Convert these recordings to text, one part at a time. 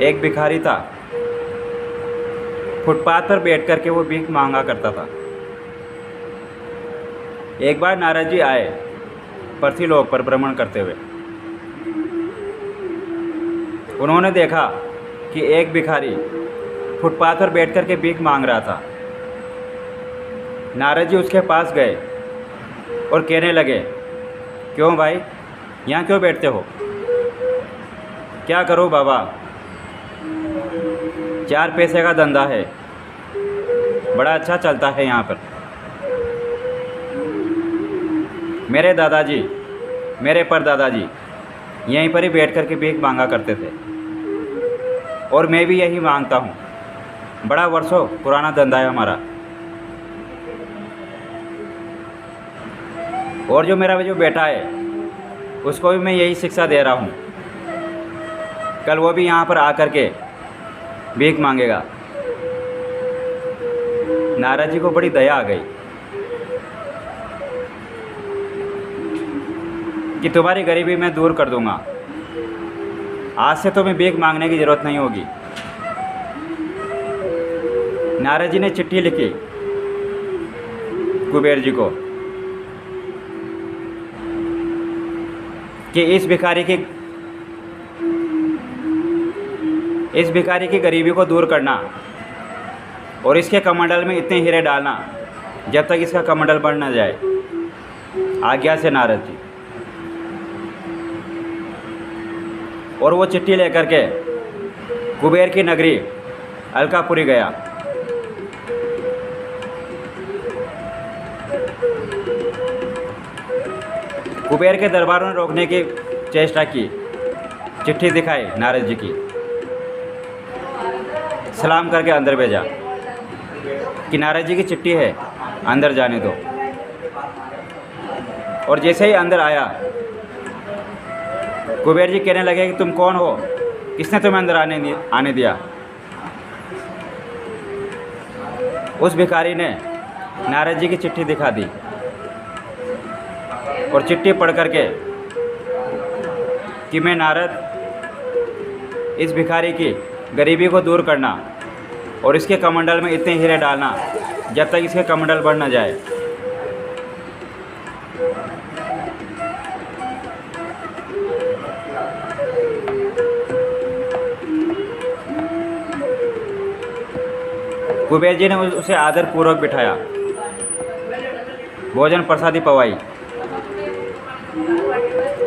एक भिखारी था। फुटपाथ पर बैठ कर के वो भीख मांगा करता था। एक बार नारद जी आए पृथ्वीलोक पर भ्रमण करते हुए। उन्होंने देखा कि एक भिखारी फुटपाथ पर बैठ कर के भीख मांग रहा था। नारद जी उसके पास गए और कहने लगे, क्यों भाई, यहाँ क्यों बैठते हो? क्या करो बाबा, 4 पैसे का धंधा है, बड़ा अच्छा चलता है यहाँ पर। मेरे दादाजी, मेरे परदादाजी यहीं पर ही बैठ कर के भीख मांगा करते थे और मैं भी यही मांगता हूँ। बड़ा वर्षों पुराना धंधा है हमारा। और जो मेरा जो बेटा है उसको भी मैं यही शिक्षा दे रहा हूँ। कल वो भी यहाँ पर आकर के भीख मांगेगा। नारद जी को बड़ी दया आ गई कि तुम्हारी गरीबी मैं दूर कर दूंगा। आज से तुम्हें भीख मांगने की ज़रूरत नहीं होगी। नारद जी ने चिट्ठी लिखी कुबेर जी को कि इस भिखारी की गरीबी को दूर करना और इसके कमंडल में इतने हीरे डालना जब तक इसका कमंडल बढ़ न जाए। आज्ञा से नारद जी। और वो चिट्ठी लेकर के कुबेर की नगरी अलकापुरी गया। कुबेर के दरबार में रोकने की चेष्टा की, चिट्ठी दिखाई नारद जी की, सलाम करके अंदर भेजा कि नारद जी की चिट्ठी है, अंदर जाने दो। और जैसे ही अंदर आया, कुबेर जी कहने लगे कि तुम कौन हो, किसने तुम्हें अंदर आने दिया? उस भिखारी ने नारद जी की चिट्ठी दिखा दी और चिट्ठी पढ़ करके कि मैं नारद, इस भिखारी की गरीबी को दूर करना और इसके कमंडल में इतने हीरे डालना जब तक इसके कमंडल बढ़ न जाए। कुबेर जी ने उसे आदरपूर्वक बिठाया, भोजन प्रसादी पवाई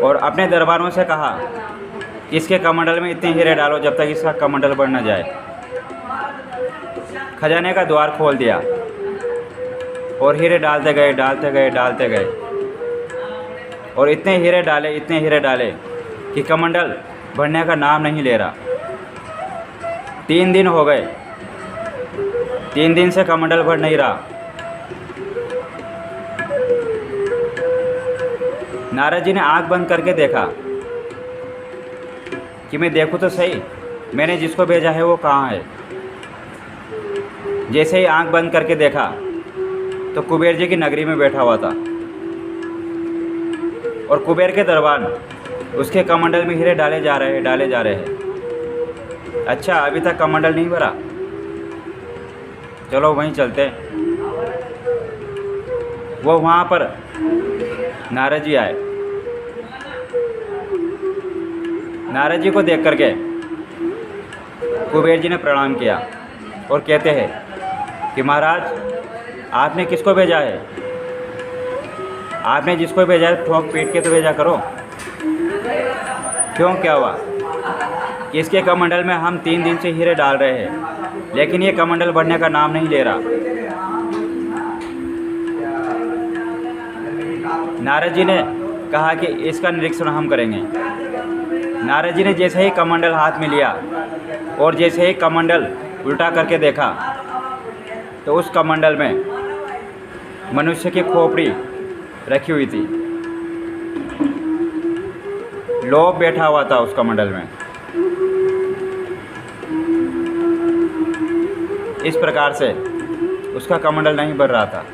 और अपने दरबारों से कहा कि इसके कमंडल में इतने हीरे डालो जब तक इसका कमंडल बढ़ न जाए। खजाने का द्वार खोल दिया और हीरे डालते गए, डालते गए, डालते गए और इतने हीरे डाले कि कमंडल बढ़ने का नाम नहीं ले रहा। 3 दिन हो गए, 3 दिन से कमंडल बढ़ नहीं रहा। नारद जी ने आंख बंद करके देखा कि मैं देखूं तो सही, मैंने जिसको भेजा है वो कहाँ है। जैसे ही आंख बंद करके देखा तो कुबेर जी की नगरी में बैठा हुआ था और कुबेर के दरबार उसके कमंडल में हीरे डाले जा रहे हैं। अच्छा, अभी तक कमंडल नहीं भरा, चलो वहीं चलते। वो वहाँ पर नारद जी आए। नारद जी को देख करके कुबेर जी ने प्रणाम किया और कहते हैं कि महाराज, आपने किसको भेजा है? आपने जिसको भेजा है ठोक पीट के तो भेजा करो। क्यों, क्या हुआ? कि इसके कमंडल में हम 3 दिन से हीरे डाल रहे हैं लेकिन ये कमंडल बढ़ने का नाम नहीं ले रहा। नारद जी ने कहा कि इसका निरीक्षण हम करेंगे। नारद जी ने जैसे ही कमंडल हाथ में लिया और जैसे ही कमंडल उल्टा करके देखा तो उस कमंडल में मनुष्य की खोपड़ी रखी हुई थी। लोभ बैठा हुआ था उस कमंडल में। इस प्रकार से उसका कमंडल नहीं बढ़ रहा था।